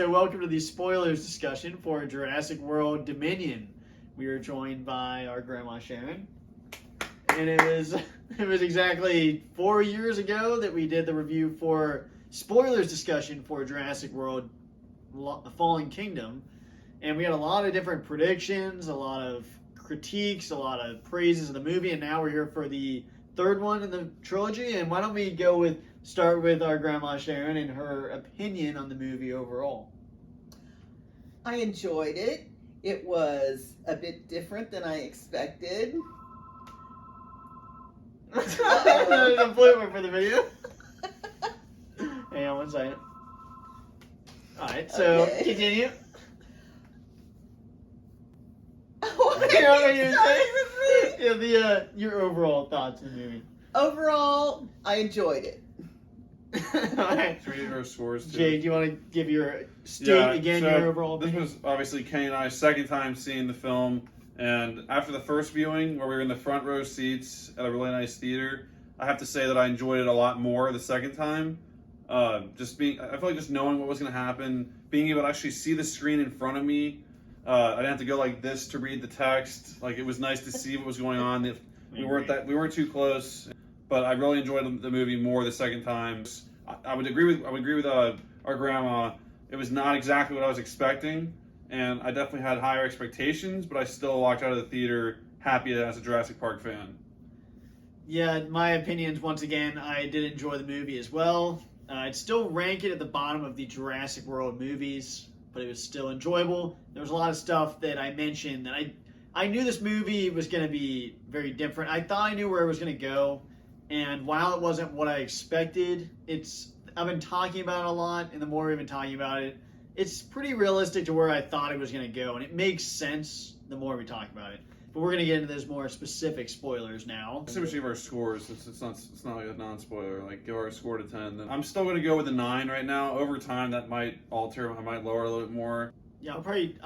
So welcome to the spoilers discussion for Jurassic World Dominion. We are joined by our grandma Sharon, and it was exactly 4 years ago that we did the review for spoilers discussion for Jurassic World Fallen Kingdom, and we had a lot of different predictions, a lot of critiques, a lot of praises of the movie, and now we're here for the third one in the trilogy. And why don't we start with our grandma Sharon and her opinion on the movie overall. I enjoyed it. It was a bit different than I expected. The blooper for the video. Hang on one second. Alright, so Okay. Continue. What You know what are you're you saying? with me? Yeah, your overall thoughts on the movie. Overall, I enjoyed it. Alright. Should we give our scores too? Jay, do you want to give your your overall this opinion? was obviously Kenny and I's second time seeing the film, and after the first viewing, where we were in the front row seats at a really nice theater, I have to say that I enjoyed it a lot more the second time. I feel like just knowing what was going to happen, being able to actually see the screen in front of me. I didn't have to go like this to read the text. Like, it was nice to see what was going on. We weren't too close, but I really enjoyed the movie more the second time. I would agree with our grandma. It was not exactly what I was expecting, and I definitely had higher expectations, but I still walked out of the theater happy as a Jurassic Park fan. Yeah, my opinions, once again, I did enjoy the movie as well. I'd still rank it at the bottom of the Jurassic World movies, but it was still enjoyable. There was a lot of stuff that I mentioned that I knew this movie was going to be very different. I thought I knew where it was going to go, and while it wasn't what I expected, I've been talking about it a lot, and the more we've been talking about it, it's pretty realistic to where I thought it was going to go, and it makes sense the more we talk about it. But we're going to get into those more specific spoilers now. I say we should give our scores. It's not like a non-spoiler. Like, give our score to 10. I'm still going to go with a 9 right now. Over time, that might alter. I might lower a little bit more. Yeah, I'll probably.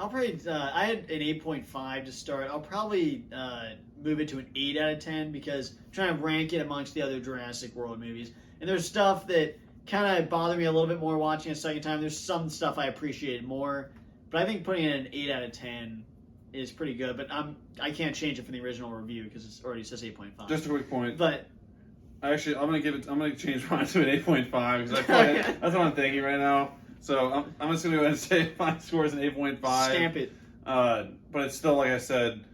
I had an 8.5 to start. I'll probably move it to an 8 out of 10 because I'm trying to rank it amongst the other Jurassic World movies. And there's stuff that kind of bothered me a little bit more watching it a second time. There's some stuff I appreciated more, but I think putting it an 8 out of 10 is pretty good. But I can't change it from the original review because it already says 8.5. Just a quick point. But actually, I'm gonna change mine to an 8.5 because I feel like that's what I'm thinking right now. So I'm just gonna go ahead and say my score is an 8.5. Stamp it. But it's still, like I said,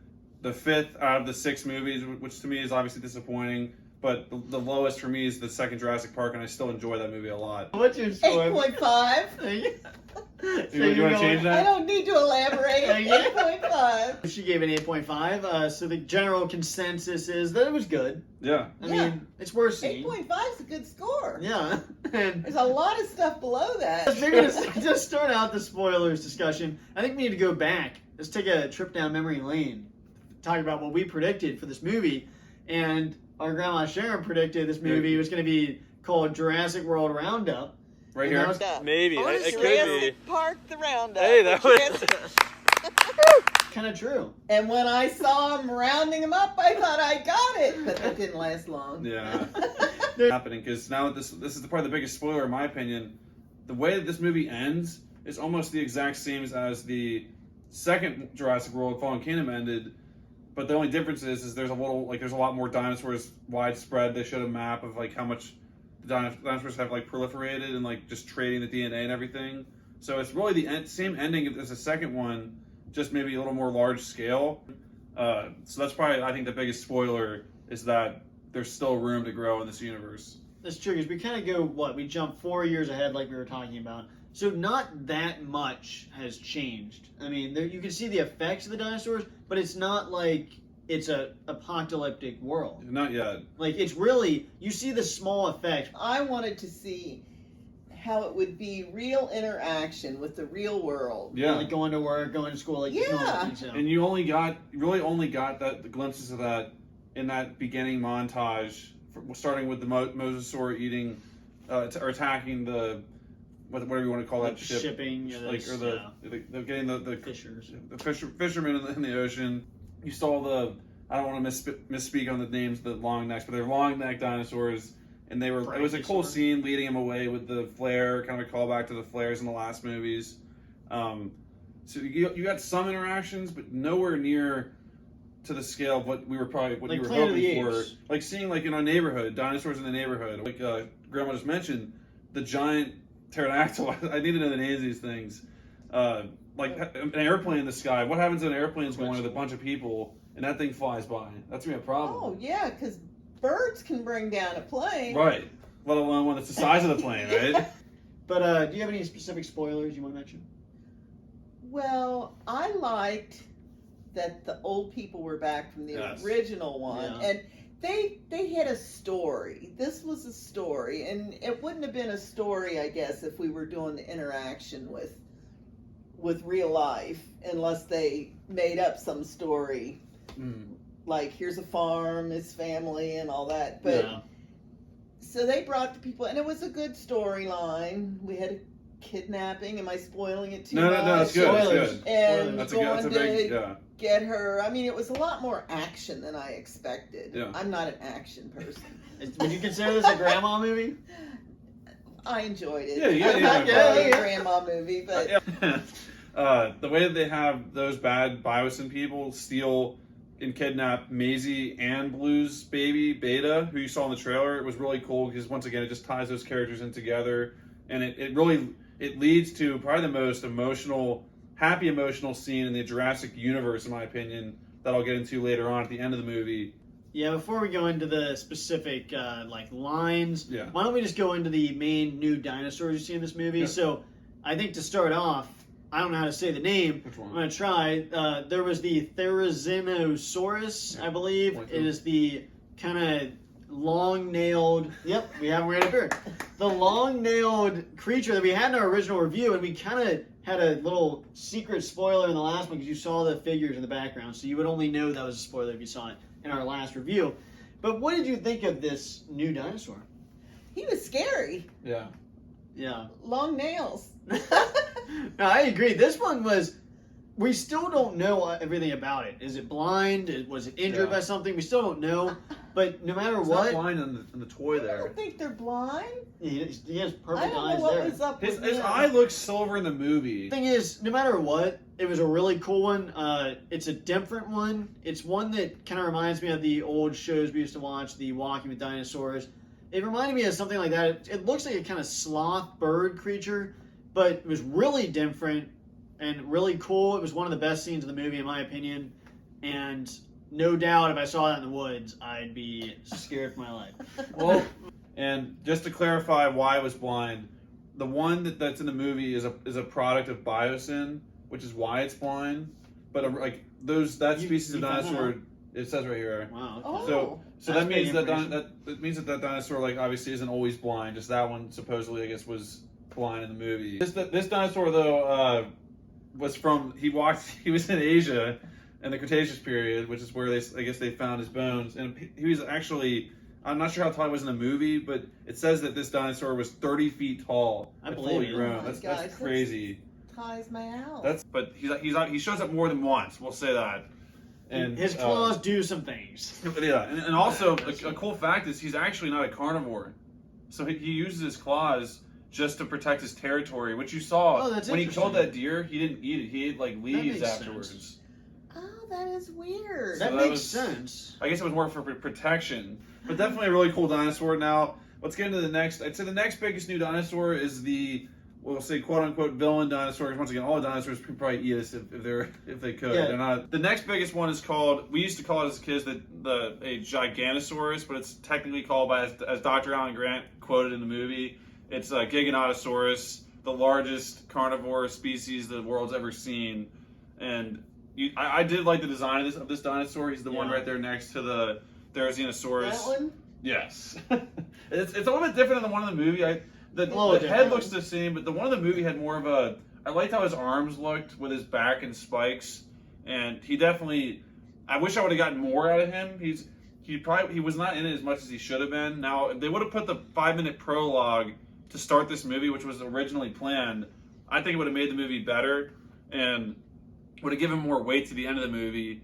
the fifth out of the 6 movies, which to me is obviously disappointing. But the lowest for me is the second Jurassic Park, and I still enjoy that movie a lot. What's your score? 8.5. Do you want to change that? I don't need to elaborate. 8.5. She gave an 8.5. So the general consensus is that it was good. Yeah. I mean, it's worth seeing. 8.5 is a good score. Yeah. And There's a lot of stuff below that. maybe to start out the spoilers discussion, I think we need to go back. Let's take a trip down memory lane. Talk about what we predicted for this movie. And our grandma Sharon predicted this movie was going to be called Jurassic World Roundup. Right And here. that was Maybe. It could be. Jurassic Park the Roundup. Hey, that was... kind of true. And when I saw him rounding him up, I thought I got it, but that didn't last long. Yeah. Happening because now this is probably the biggest spoiler in my opinion. The way that this movie ends is almost the exact same as the second Jurassic World Fallen Kingdom ended, but the only difference is there's a lot more dinosaurs widespread. They showed a map of like how much the dinosaurs have like proliferated and like just trading the DNA and everything. So it's really the same ending as the second one, just maybe a little more large scale. So that's probably, I think, the biggest spoiler is that there's still room to grow in this universe. That's true, because we kind of go, we jump 4 years ahead like we were talking about. So not that much has changed. I mean, you can see the effects of the dinosaurs, but it's not like it's a apocalyptic world. Not yet. Like, it's really, you see the small effects. I wanted to see how it would be real interaction with the real world. Yeah. Like going to work, going to school, like Yeah. And you really only got the glimpses of that in that beginning montage, starting with the Mosasaur eating or attacking the whatever you want to call that ship, shipping, getting the fishers, the fishermen in the ocean. You saw I don't want to misspeak on the names of the long necks, but they're long neck dinosaurs. And it was a cool scene leading him away with the flare, kind of a callback to the flares in the last movies. So you got some interactions, but nowhere near to the scale of what you were Like Planet of hoping the for. Apes. Like seeing like in our neighborhood, dinosaurs in the neighborhood. Like Grandma just mentioned, the giant pterodactyl. I need to know the names of these things. Like an airplane in the sky. What happens when an airplane's going with a bunch of people and that thing flies by? That's gonna be a problem. Oh yeah, because birds can bring down a plane. Right. Let alone when it's the size of the plane, right? But do you have any specific spoilers you want to mention? Well, I liked that the old people were back from the Yes. original one, Yeah. and they had a story. This was a story, and it wouldn't have been a story, I guess, if we were doing the interaction with real life, unless they made up some story. Like, here's a farm, his family, and all that. But Yeah. so they brought the people, and it was a good storyline. We had a kidnapping. Am I spoiling it too much? No, it's good. Spoilers. It's good. And That's going a big, to yeah. get her. I mean, it was a lot more action than I expected. Yeah. I'm not an action person. Would you consider this a grandma movie? I enjoyed it. Yeah, yeah, I'm yeah, not yeah, really yeah. a grandma movie, but The way that they have those bad Biosyn people steal and kidnap Maisie and Blue's baby, Beta, who you saw in the trailer, it was really cool because, once again, it just ties those characters in together. And it really leads to probably the most happy emotional scene in the Jurassic universe, in my opinion, that I'll get into later on at the end of the movie. Yeah, before we go into the specific lines, Yeah. why don't we just go into the main new dinosaurs you see in this movie? Yeah. So, I think to start off, I don't know how to say the name. Which I'm one? going to try. There was the Therizimosaurus, Yeah. I believe. Point It to. is the kind of long-nailed... Yep, we have him right up here. The long-nailed creature that we had in our original review, and we kind of had a little secret spoiler in the last one because you saw the figures in the background, so you would only know that was a spoiler if you saw it in our last review. But what did you think of this new dinosaur? he was scary. Yeah. Yeah. Long nails. No, I agree. This one was... We still don't know everything about it. Is it blind? Was it injured Yeah. by something? We still don't know. But no matter It's what... not blind in the toy I there. don't think they're blind. He has I perfect don't eyes know what there. was up His with him. eye looks silver in the movie. Thing is, no matter what, it was a really cool one. It's a different one. It's one that kind of reminds me of the old shows we used to watch, the Walking with Dinosaurs. It reminded me of something like that. It looks like a kind of sloth bird creature, but it was really different and really cool. It was one of the best scenes of the movie, in my opinion. And no doubt, if I saw that in the woods, I'd be scared for my life. Well, and just to clarify why I was blind, the one that's in the movie is a product of Biosyn, which is why it's blind. But like that You- species of you found that dinosaur, out? it says right here. Wow. Okay. Oh. So That's that means big that information. that dinosaur like obviously isn't always blind. Just that one supposedly I guess was blind in the movie. This dinosaur though was from he was in Asia in the Cretaceous period, which is where I guess they found his bones, and he was actually. I'm not sure how tall he was in the movie, but it says that this dinosaur was 30 feet tall. I and believe fully it. grown. Oh my That's gosh, crazy. Ties my house. But he shows up more than once. We'll say that. And His claws do some things. Yeah, and also a cool fact is he's actually not a carnivore, so he uses his claws just to protect his territory. Which you saw Oh, that's when he killed interesting. that deer. He didn't eat it. He ate like leaves makes afterwards. sense. Oh, that is weird. That that makes was- sense. I guess it was more for protection, but definitely a really cool dinosaur. Now let's get into the next. I'd say the next biggest new dinosaur is the we'll say quote unquote villain dinosaurs. Once again, all the dinosaurs could probably eat us if they could. Yeah. They're not. The next biggest one is called. We used to call it as kids a Giganosaurus, but it's technically called by as Dr. Alan Grant quoted in the movie. It's Giganosaurus, the largest carnivore species the world's ever seen, and I did like the design of this dinosaur. He's the one Yeah. right there next to the Therizimosaurus. That one? Yes. it's a little bit different than the one in the movie. The little head different. looks the same, but the one in the movie had more of a. I liked how his arms looked with his back and spikes, and he definitely. I wish I would have gotten more out of him. He was not in it as much as he should have been. Now, if they would have put the 5-minute prologue to start this movie, which was originally planned, I think it would have made the movie better and would have given more weight to the end of the movie,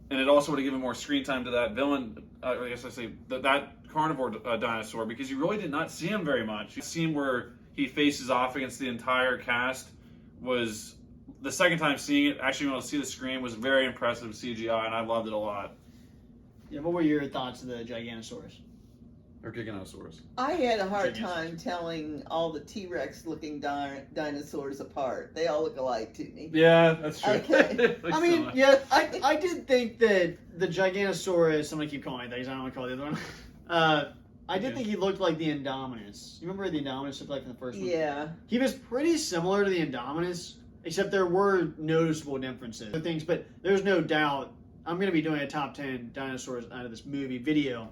and it also would have given more screen time to that villain. I guess I say that carnivore dinosaur, because you really did not see him very much. The scene where he faces off against the entire cast was the second time seeing it, actually being able to see the screen was very impressive CGI, and I loved it a lot. Yeah, what were your thoughts of the Giganosaurus? Or Giganosaurus. I had a hard Giganosaurus. time telling all the T-Rex looking dinosaurs apart. They all look alike to me. Yeah, that's true. Okay. I mean, yeah, I did think that the Giganosaurus, I'm going to keep calling it that because I don't want to call it the other one. I did think he looked like the Indominus. You remember what the Indominus looked like in the first one? Yeah. He was pretty similar to the Indominus, except there were noticeable differences. Things, but there's no doubt I'm going to be doing a top 10 dinosaurs out of this movie video.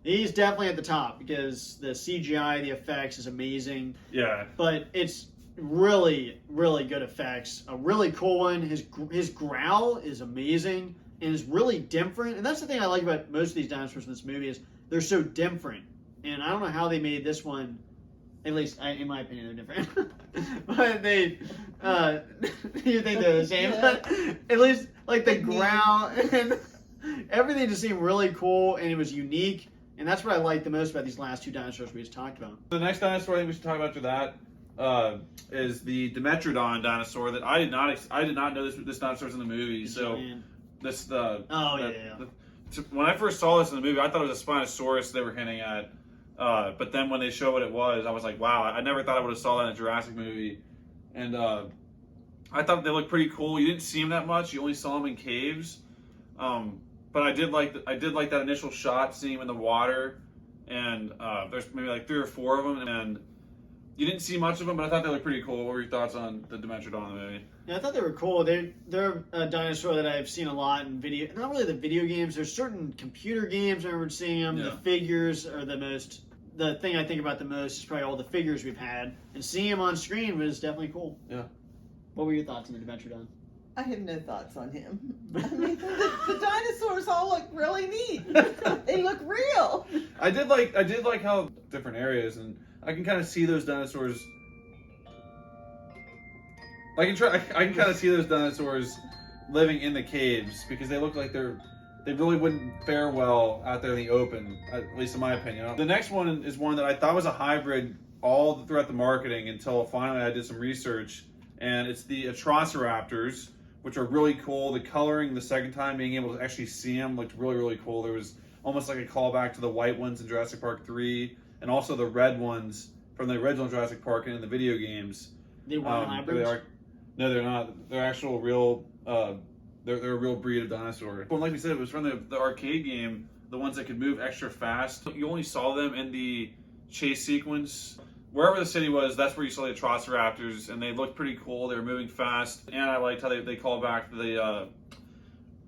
He's definitely at the top because the CGI, the effects is amazing. Yeah. But it's really, really good effects. A really cool one. His growl is amazing and is really different. And that's the thing I like about most of these dinosaurs in this movie is they're so different. And I don't know how they made this one. At least, in my opinion, they're different. But they, you think they're the same? Yeah. But at least, like the growl and everything just seemed really cool and it was unique. And that's what I like the most about these last two dinosaurs we just talked about. The next dinosaur I think we should talk about after that is the Dimetrodon dinosaur that I did not know this dinosaur was in the movie. So this when I first saw this in the movie, I thought it was a Spinosaurus they were hinting at. But then when they showed what it was, I was like, wow, I never thought I would have saw that in a Jurassic movie. And I thought they looked pretty cool. You didn't see them that much. You only saw them in caves. But I did like that initial shot, seeing them in the water. And there's maybe like 3 or 4 of them. And you didn't see much of them, but I thought they looked pretty cool. What were your thoughts on the Dimetrodon in the movie? Yeah, I thought they were cool. They're a dinosaur that I've seen a lot in video. Not really the video games. There's certain computer games I remember seeing them. Yeah. The figures are the most. The thing I think about the most is probably all the figures we've had, and seeing them on screen was definitely cool. Yeah. What were your thoughts on the Dimetrodon? I have no thoughts on him. I mean, the dinosaurs all look really neat. They look real. I did like how different areas, and I can kind of see those dinosaurs. I can kind of see those dinosaurs living in the caves because they look like they really wouldn't fare well out there in the open, at least in my opinion. The next one is one that I thought was a hybrid all throughout the marketing until finally I did some research, and it's the Atrociraptors, which are really cool. The coloring the second time, being able to actually see them, looked really, really cool. There was almost like a callback to the white ones in Jurassic Park 3, and also the red ones from the original Jurassic Park and in the video games. They weren't hybrids? No, they're not. They're actual real... They're a real breed of dinosaur. Well, like we said, it was from the arcade game, the ones that could move extra fast. You only saw them in the chase sequence. Wherever the city was, that's where you saw the Atrociraptors, and they looked pretty cool. They were moving fast, and I liked how they called back the,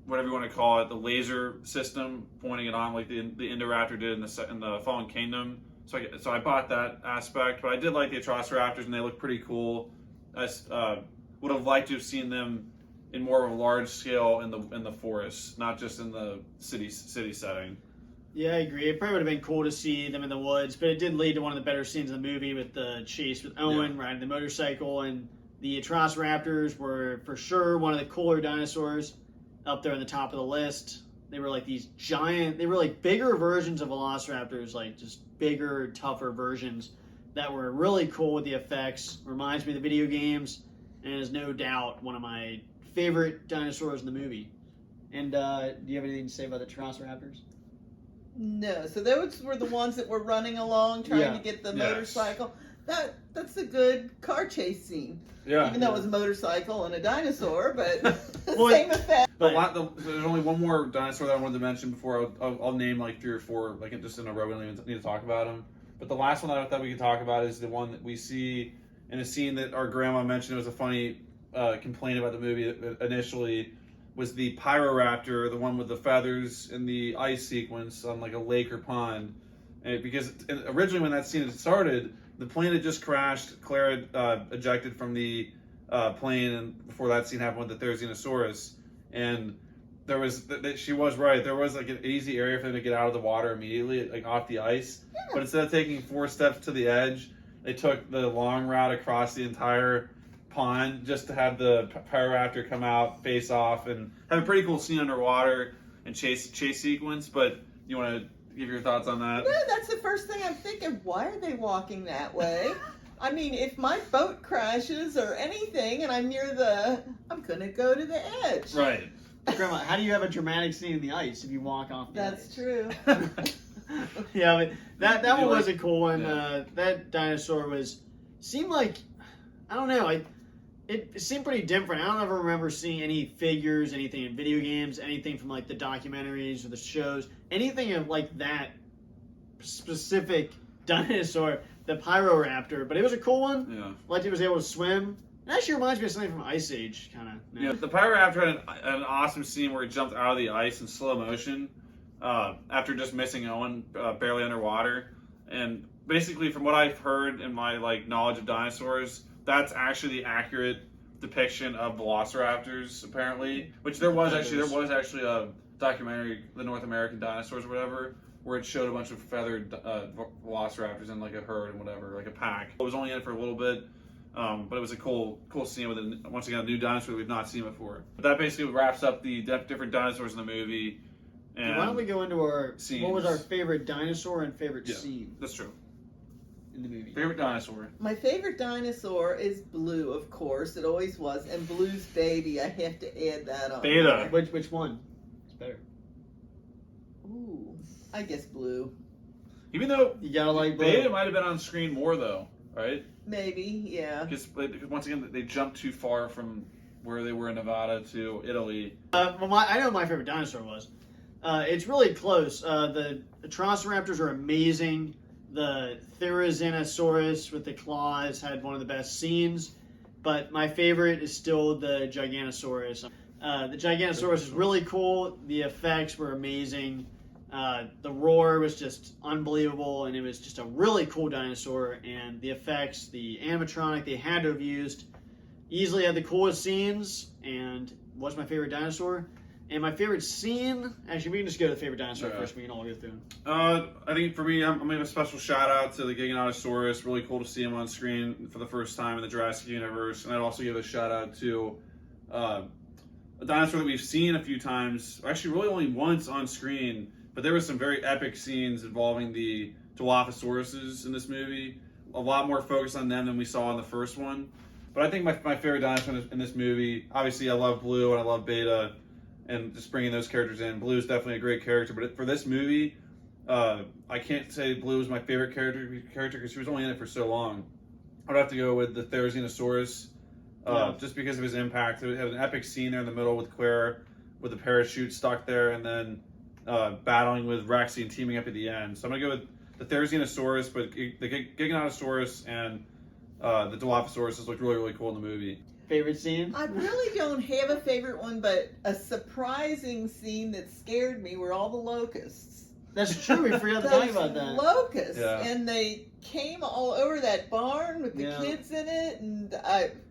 whatever you want to call it, the laser system, pointing it on like the Indoraptor did in the Fallen Kingdom. So I bought that aspect, but I did like the Atrociraptors, and they looked pretty cool. I would have liked to have seen them in more of a large scale in the forest, not just in the city setting. Yeah, I agree. It probably would have been cool to see them in the woods, but it did lead to one of the better scenes in the movie with the chase with Owen riding the motorcycle, and the Atrociraptors were for sure one of the cooler dinosaurs up there on the top of the list. They were like these giant, they were like bigger versions of Velociraptors, like just bigger, tougher versions that were really cool with the effects. Reminds me of the video games, and is no doubt one of my favorite dinosaurs in the movie. And do you have anything to say about the Atrociraptors? No. So those were the ones that were running along trying to get the motorcycle. That's a good car chase scene. Yeah. Even though it was a motorcycle and a dinosaur, but same effect. There's only one more dinosaur that I wanted to mention before I'll name like 3 or 4, like just in a row. We don't even need to talk about them. But the last one that I thought we could talk about is the one that we see in a scene that our grandma mentioned. It was a funny complaint about the movie initially, was the Pyro Raptor, the one with the feathers in the ice sequence on like a lake or pond. Because originally when that scene had started, the plane had just crashed. Claire had ejected from the plane, and before that scene happened with the Therizimosaurus, and there was she was right. There was like an easy area for them to get out of the water immediately, like off the ice. Yeah. But instead of taking 4 steps to the edge, they took the long route across the entire pond just to have the Pyro Raptor come out, face off, and have a pretty cool scene underwater and chase sequence. But you want to give your thoughts on that? No, that's the first thing I'm thinking. Why are they walking that way? I mean, if my boat crashes or anything and I'm near I'm going to go to the edge. Right. Grandma, how do you have a dramatic scene in the ice if you walk off the That's ice? true. Yeah, but that one like- was a cool one. yeah. That dinosaur seemed like, I don't know, it seemed pretty different. I don't ever remember seeing any figures, anything in video games, anything from like the documentaries or the shows, anything of like that specific dinosaur, the Pyro Raptor. But it was a cool one. Yeah. Like it was able to swim. It actually reminds me of something from Ice Age, kind of. Yeah, the Pyro Raptor had an awesome scene where he jumped out of the ice in slow motion after just missing Owen barely underwater. And basically, from what I've heard in my knowledge of dinosaurs, that's actually the accurate depiction of Velociraptors. Apparently, which there was actually a documentary, The North American Dinosaurs or whatever, where it showed a bunch of feathered Velociraptors in like a herd and whatever, like a pack. It was only in it for a little bit. But it was a cool scene with once again a new dinosaur that we've not seen before. But that basically wraps up the different dinosaurs in the movie. And Why don't we go into our scenes. What was our favorite dinosaur and favorite Yeah. scene That's true. in the movie? Favorite dinosaur. My favorite dinosaur is Blue, of course. It always was. And Blue's baby, I have to add that on. Beta. Which one? It's better. Ooh, I guess Blue. Even though You gotta like Beta Blue. might have been on screen more though, right? Maybe, yeah. Because once again they jumped too far from where they were in Nevada to Italy. Well, I know what my favorite dinosaur was. It's really close. The Atrociraptors are amazing. The Therizimosaurus with the claws had one of the best scenes. But my favorite is still the Giganosaurus. The Giganosaurus is really cool. The effects were amazing. The roar was just unbelievable, and it was just a really cool dinosaur. And the effects, the animatronic they had to have used, easily had the coolest scenes, and was my favorite dinosaur. And my favorite scene, actually, we can just go to the favorite dinosaur Yeah. first. We can all go through them. I think for me, I'm gonna give a special shout out to the Giganosaurus. Really cool to see him on screen for the first time in the Jurassic universe. And I'd also give a shout out to a dinosaur that we've seen a few times, actually really only once on screen, but there were some very epic scenes involving the Dilophosauruses in this movie. A lot more focus on them than we saw in the first one. But I think my favorite dinosaur in this movie, obviously I love Blue and I love Beta, and just bringing those characters in. Blue is definitely a great character, but for this movie, I can't say Blue is my favorite character because she was only in it for so long. I'd have to go with the Therizimosaurus, just because of his impact. It had an epic scene there in the middle with Claire, with the parachute stuck there, and then battling with Rexy and teaming up at the end. So I'm gonna go with the Therizimosaurus, but the Giganosaurus and the Dilophosaurus looked really, really cool in the movie. Favorite scene? I really don't have a favorite one, but a surprising scene that scared me were all the locusts. That's true. We forgot to talk about that. Locusts, Yeah. and they came all over that barn with the Yeah. kids in it, and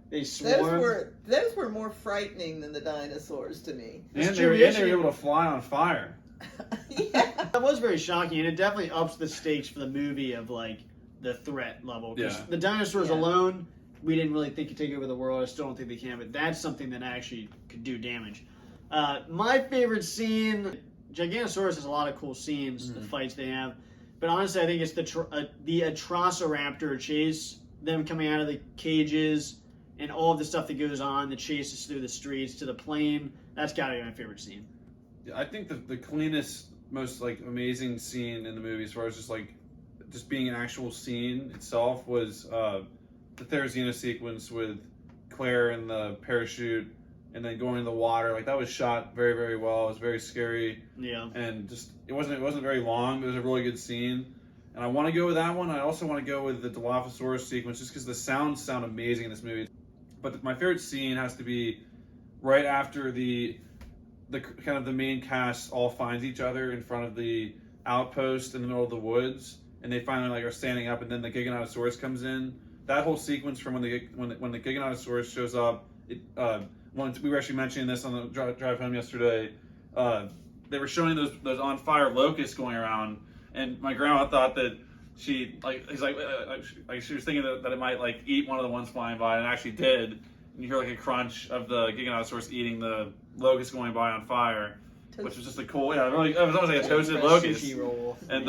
They those swarm. were more frightening than the dinosaurs to me. It's And true, they were able to fly on fire. Yeah. That was very shocking, and it definitely ups the stakes for the movie of like the threat level. Because Yeah. the dinosaurs Yeah. alone, we didn't really think could take over the world. I still don't think they can, but that's something that actually could do damage. My favorite scene, Giganosaurus has a lot of cool scenes, the fights they have, but honestly, I think it's the Atrociraptor chase, them coming out of the cages, and all of the stuff that goes on, the chases through the streets to the plane. That's got to be my favorite scene. I think the cleanest, most amazing scene in the movie, as far as just being an actual scene itself, was the Therizina sequence with Claire and the parachute, and then going in the water. Like that was shot very, very well. It was very scary, Yeah. and just it wasn't very long. But it was a really good scene, and I want to go with that one. I also want to go with the Dilophosaurus sequence, just because the sounds sound amazing in this movie. But my favorite scene has to be right after the kind of the main cast all finds each other in front of the outpost in the middle of the woods, and they finally are standing up, and then the Giganotosaurus comes in. That whole sequence from when the Giganotosaurus shows up, we were actually mentioning this on the drive home yesterday. They were showing those on fire locusts going around, and my grandma thought that she was thinking that it might eat one of the ones flying by, and it actually did. And you hear a crunch of the Giganotosaurus eating the locust going by on fire, which was just a cool, really, it was almost like a toasted locust. Sushi roll. And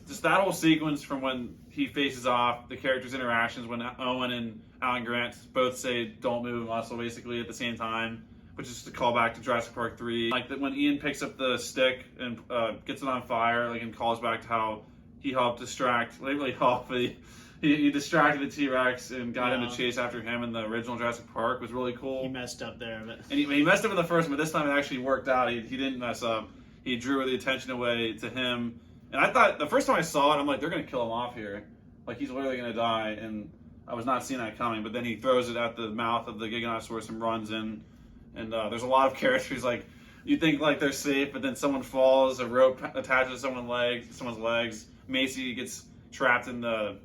just that whole sequence from when he faces off, the characters' interactions when Owen and Alan Grant both say "Don't move a muscle" basically at the same time, which is just a callback to Jurassic Park 3. Like when Ian picks up the stick and gets it on fire, like, and calls back to how he helped distract, like, really helped, but he distracted the T-Rex and got him to chase after him in the original Jurassic Park was really cool. He messed up there, but and he messed up in the first one, but this time it actually worked out. He didn't mess up. He drew the attention away to him. And I thought, the first time I saw it, I'm like, they're going to kill him off here. Like, he's literally going to die. And I was not seeing that coming. But then he throws it at the mouth of the Giganosaurus and runs in. And there's a lot of characters, like, you think, like, they're safe, but then someone falls, a rope attaches to someone's legs. Macy gets trapped in the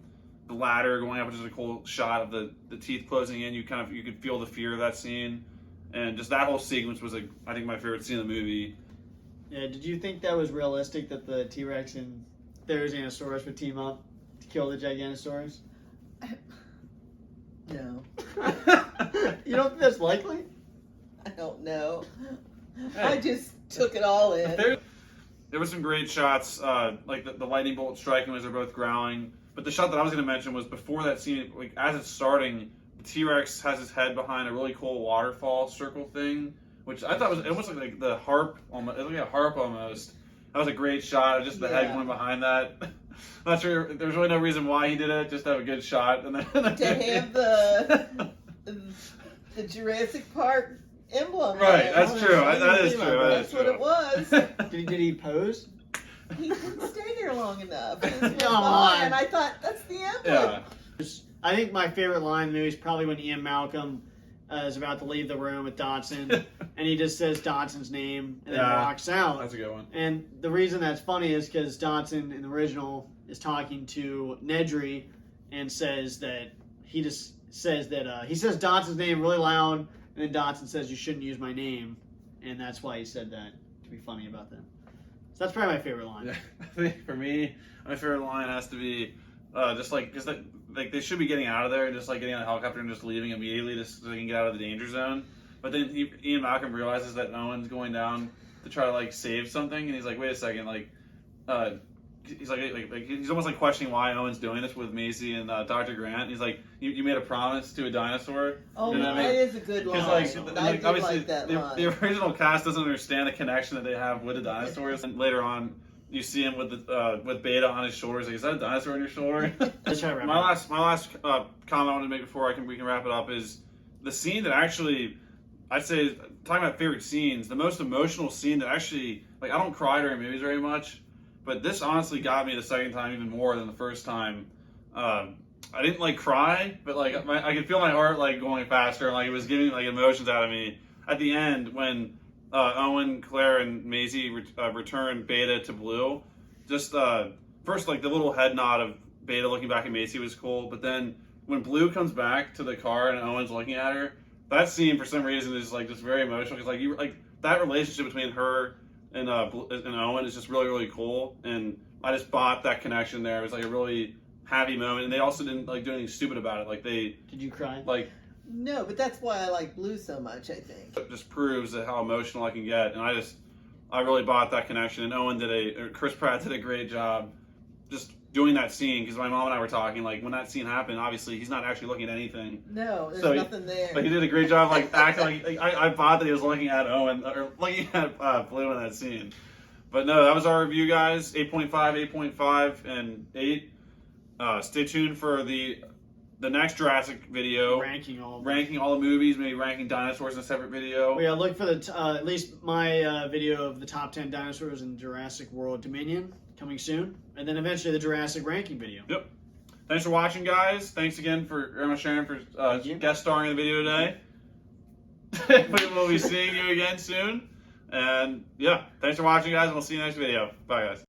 ladder going up, which is a cool shot of the teeth closing in. You could feel the fear of that scene. And just that whole sequence was, like, I think, my favorite scene of the movie. yeah, did you think that was realistic that the T-Rex and Therizimosaurus would team up to kill the Giganosaurus? No. You don't think that's likely? I don't know. Hey. I just took it all in. There were some great shots, like the lightning bolt striking as they're both growling. But the shot that I was going to mention was before that scene, like as it's starting, the T-Rex has his head behind a really cool waterfall circle thing, which I thought was almost like the harp, almost. It looked like a harp almost. That was a great shot of just the head going behind that. Not sure. There's really no reason why he did it. Just to have a good shot, and then To have the Jurassic Park emblem. Right. That's true. I didn't That is think true. about That is That's what true. it was. Did he pose? He didn't stay there long enough. He just went Come by, on. and I thought, that's the emblem. Yeah. I think my favorite line in the movie is probably when Ian Malcolm is about to leave the room with Dodson, and he just says Dodson's name and then walks out. That's a good one. And the reason that's funny is because Dodson in the original is talking to Nedry and says that he says Dodson's name really loud, and then Dodson says you shouldn't use my name, and that's why he said that, to be funny about that. So that's probably my favorite line. Yeah. I think for me, my favorite line has to be just like because like they should be getting out of there, just like getting on a helicopter and just leaving immediately, just so they can get out of the danger zone. But then Ian Malcolm realizes that Owen's going down to try to like save something, and he's like, wait a second, like he's like he's almost like questioning why Owen's doing this with Macy and Dr. Grant. He's like, you made a promise to a dinosaur. Oh, You know what I that mean? is a good line. Because I did obviously like that the line. original cast doesn't understand the connection that they have with the dinosaurs, and later on you see him with Beta on his shoulders. Like, is that a dinosaur on your shoulder? Let's try to wrap my it up. last comment I want to make before we can wrap it up is the scene that actually I'd say, talking about favorite scenes, the most emotional scene that actually, like, I don't cry during movies very much, but this honestly got me the second time even more than the first time. I didn't like cry, but like I could feel my heart like going faster, and like it was giving like emotions out of me at the end when Owen, Claire, and Maisie return Beta to Blue. Just first like the little head nod of Beta looking back at Maisie was cool, but then when Blue comes back to the car and Owen's looking at her, that scene for some reason is like just very emotional because like that relationship between her and Owen is just really really cool, and I just bought that connection there. It was like a really happy moment, and they also didn't like do anything stupid about it. Like they Did you cry? like No, but that's why I like Blue so much, I think. it just proves that how emotional I can get, and I really bought that connection. And Chris Pratt did a great job just doing that scene, because my mom and I were talking, like when that scene happened, obviously he's not actually looking at anything. No, there's So nothing there. But he did a great job, like acting like I bought that he was looking at Owen or looking at Blue in that scene. But no, that was our review, guys. 8.5, 8.5, and 8. Stay tuned for the next Jurassic video, Ranking all. ranking all the movies, maybe ranking dinosaurs in a separate video. Well, yeah, look for at least my video of the top 10 dinosaurs in Jurassic World Dominion coming soon, and then eventually the Jurassic ranking video. Yep. Thanks for watching, guys. Thanks again for Emma Sharon for guest starring in the video today. We will be seeing you again soon. And yeah, thanks for watching, guys, and we'll see you next video. Bye, guys.